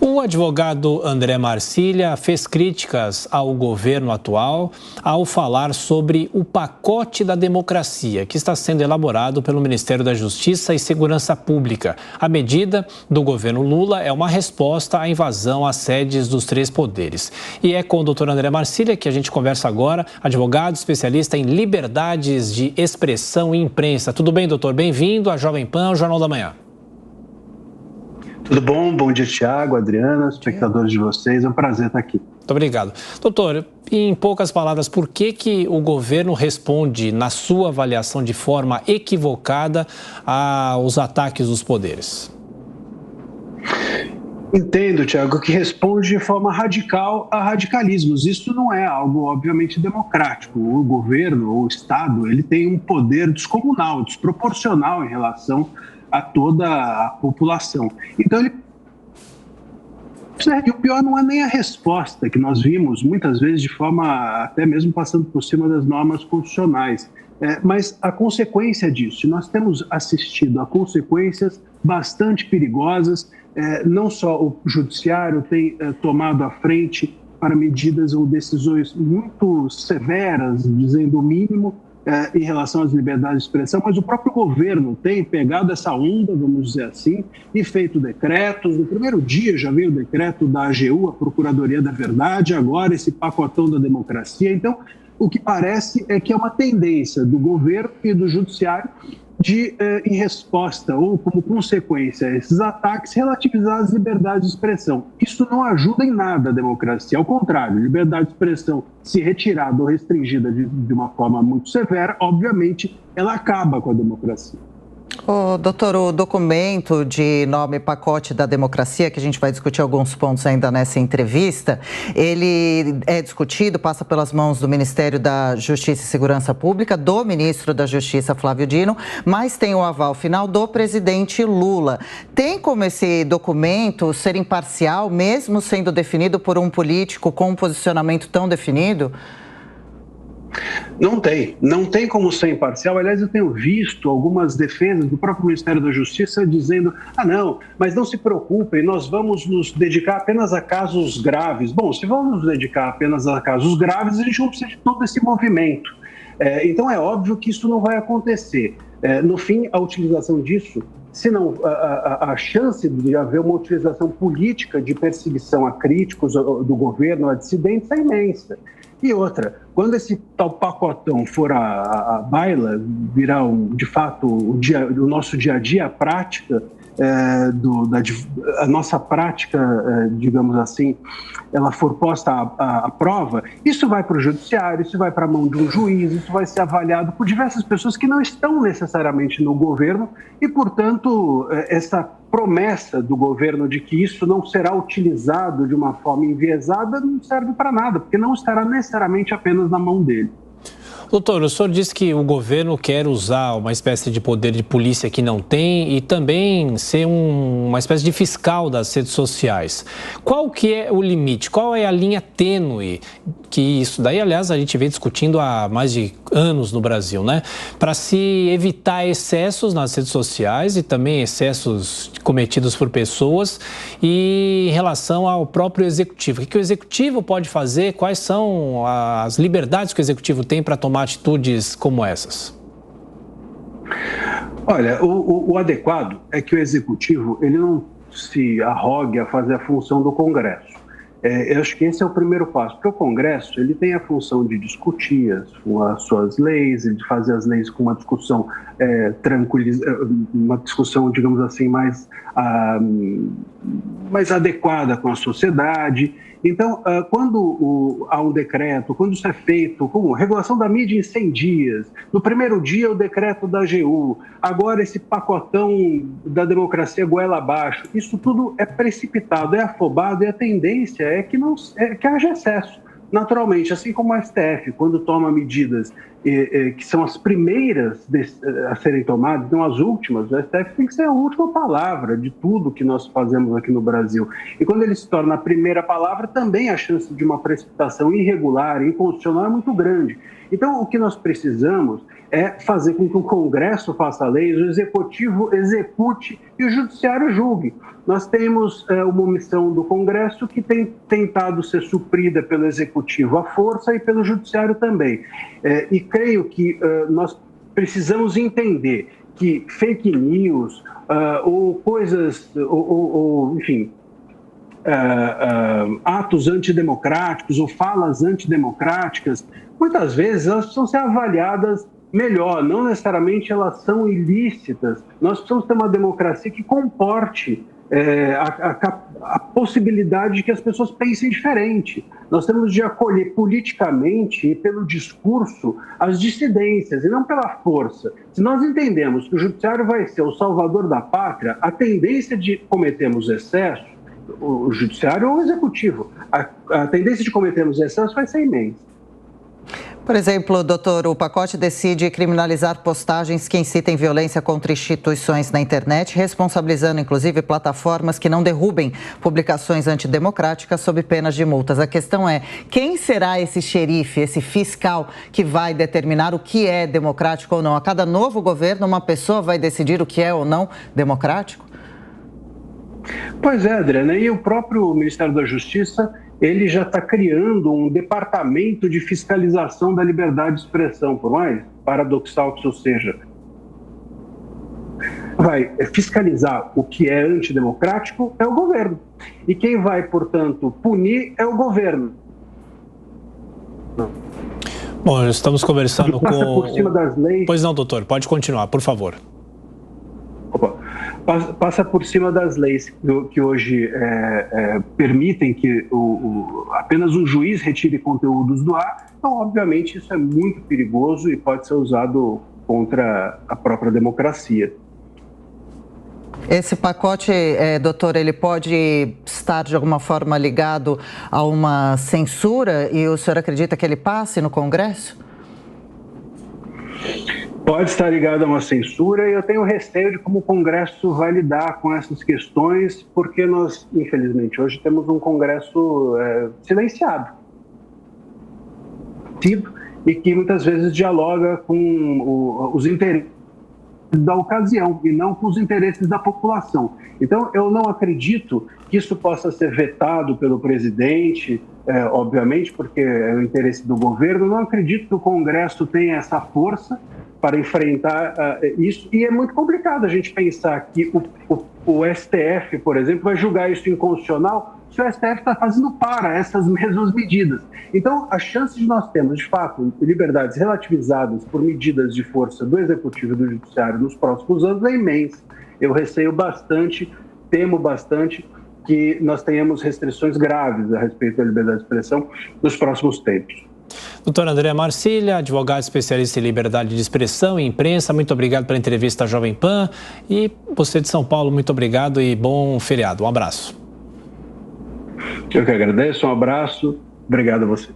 O advogado André Marcília fez críticas ao governo atual ao falar sobre o pacote da democracia, que está sendo elaborado pelo Ministério da Justiça e Segurança Pública. A medida do governo Lula é uma resposta à invasão às sedes dos três poderes. E é com o doutor André Marcília que a gente conversa agora, advogado especialista em liberdades de expressão e imprensa. Tudo bem, doutor? Bem-vindo à Jovem Pan, ao Jornal da Manhã. Tudo bom? Bom dia, Thiago, Adriana, espectadores de vocês. É um prazer estar aqui. Muito obrigado. Doutor, em poucas palavras, por que o governo responde, na sua avaliação, de forma equivocada aos ataques dos poderes? Entendo, Thiago, que responde de forma radical a radicalismos. Isso não é algo, obviamente, democrático. O governo, o Estado, ele tem um poder descomunal, desproporcional em relação a toda a população. Então, e o pior não é nem a resposta, que nós vimos muitas vezes de forma até mesmo passando por cima das normas constitucionais, mas a consequência disso. Nós temos assistido a consequências bastante perigosas, não só o judiciário tem tomado a frente para medidas ou decisões muito severas, dizendo o mínimo, em relação às liberdades de expressão, mas o próprio governo tem pegado essa onda, vamos dizer assim, e feito decretos. No primeiro dia já veio o decreto da AGU, a Procuradoria da Verdade, agora esse pacotão da democracia. Então, o que parece é que é uma tendência do governo e do judiciário de, em resposta ou como consequência a esses ataques, relativizar as liberdades de expressão. Isso não ajuda em nada a democracia, ao contrário, liberdade de expressão, se retirada ou restringida de uma forma muito severa, obviamente, ela acaba com a democracia. Doutor, o documento de nome Pacote da Democracia, que a gente vai discutir alguns pontos ainda nessa entrevista, ele é discutido, passa pelas mãos do Ministério da Justiça e Segurança Pública, do ministro da Justiça, Flávio Dino, mas tem o aval final do presidente Lula. Tem como esse documento ser imparcial, mesmo sendo definido por um político com um posicionamento tão definido? Não tem como ser imparcial. Aliás, eu tenho visto algumas defesas do próprio Ministério da Justiça dizendo: não, mas não se preocupem, nós vamos nos dedicar apenas a casos graves. Bom, se vamos nos dedicar apenas a casos graves, a gente não precisa de todo esse movimento. Então é óbvio que isso não vai acontecer. No fim, a utilização disso, se não, a chance de haver uma utilização política de perseguição a críticos do governo, a dissidentes, é imensa. E outra, quando esse tal pacotão for a baila, virar de fato o nosso dia a dia, a prática, a nossa prática, digamos assim, ela for posta à prova, isso vai para o judiciário, isso vai para a mão de um juiz, isso vai ser avaliado por diversas pessoas que não estão necessariamente no governo e, portanto, essa promessa do governo de que isso não será utilizado de uma forma enviesada não serve para nada, porque não estará necessariamente apenas na mão dele. Doutor, o senhor disse que o governo quer usar uma espécie de poder de polícia que não tem e também ser uma espécie de fiscal das redes sociais. Qual que é o limite? Qual é a linha tênue que isso daí, aliás, a gente vem discutindo há mais de anos no Brasil, né? Para se evitar excessos nas redes sociais e também excessos cometidos por pessoas e em relação ao próprio executivo. O que o executivo pode fazer? Quais são as liberdades que o executivo tem para tomar atitudes como essas? Olha, o adequado é que o executivo ele não se arrogue a fazer a função do Congresso. Eu acho que esse é o primeiro passo, porque o Congresso ele tem a função de discutir as suas leis, de fazer as leis com uma discussão uma discussão, digamos assim, mais adequada com a sociedade. Então, quando há um decreto, quando isso é feito, como regulação da mídia em 100 dias, no primeiro dia o decreto da AGU, agora esse pacotão da democracia goela abaixo, isso tudo é precipitado, é afobado e a tendência é que haja excesso. Naturalmente, assim como o STF, quando toma medidas que são as primeiras a serem tomadas, não as últimas, o STF tem que ser a última palavra de tudo que nós fazemos aqui no Brasil. E quando ele se torna a primeira palavra, também a chance de uma precipitação irregular, inconstitucional é muito grande. Então, o que nós precisamos é fazer com que o Congresso faça leis, o Executivo execute e o Judiciário julgue. Nós temos uma omissão do Congresso que tem tentado ser suprida pelo Executivo à força e pelo Judiciário também. E creio que nós precisamos entender que fake news ou coisas, enfim, atos antidemocráticos ou falas antidemocráticas, muitas vezes elas precisam ser avaliadas melhor, não necessariamente elas são ilícitas. Nós precisamos ter uma democracia que comporte a possibilidade de que as pessoas pensem diferente. Nós temos de acolher politicamente e pelo discurso as dissidências e não pela força. Se nós entendemos que o judiciário vai ser o salvador da pátria, a tendência de cometermos excessos, o judiciário ou o executivo, a tendência de cometermos excessos vai ser imensa. Por exemplo, doutor, o pacote decide criminalizar postagens que incitem violência contra instituições na internet, responsabilizando inclusive plataformas que não derrubem publicações antidemocráticas sob penas de multas. A questão é, quem será esse xerife, esse fiscal que vai determinar o que é democrático ou não? A cada novo governo, uma pessoa vai decidir o que é ou não democrático? Pois é, Adriana, e o próprio Ministério da Justiça, ele já está criando um departamento de fiscalização da liberdade de expressão, por mais paradoxal que isso seja. Vai fiscalizar o que é antidemocrático é o governo. E quem vai, portanto, punir é o governo. Bom, estamos conversando com... Passa por cima das leis... Pois não, doutor, pode continuar, por favor. Passa por cima das leis que hoje permitem que apenas um juiz retire conteúdos do ar. Então, obviamente, isso é muito perigoso e pode ser usado contra a própria democracia. Esse pacote, doutor, ele pode estar de alguma forma ligado a uma censura e o senhor acredita que ele passe no Congresso? Pode estar ligado a uma censura e eu tenho receio de como o Congresso vai lidar com essas questões, porque nós, infelizmente, hoje temos um Congresso silenciado e que muitas vezes dialoga com os interesses da ocasião e não com os interesses da população. Então, eu não acredito que isso possa ser vetado pelo presidente, obviamente, porque é o interesse do governo. Não acredito que o Congresso tenha essa força para enfrentar isso, e é muito complicado a gente pensar que o STF, por exemplo, vai julgar isso inconstitucional se o STF está fazendo para essas mesmas medidas. Então, a chance de nós termos, de fato, liberdades relativizadas por medidas de força do Executivo e do Judiciário nos próximos anos é imensa. Eu receio bastante, temo bastante que nós tenhamos restrições graves a respeito da liberdade de expressão nos próximos tempos. Doutor André Marcília, advogado especialista em liberdade de expressão e imprensa, muito obrigado pela entrevista à Jovem Pan. E você de São Paulo, muito obrigado e bom feriado. Um abraço. Eu que agradeço, um abraço, obrigado a você.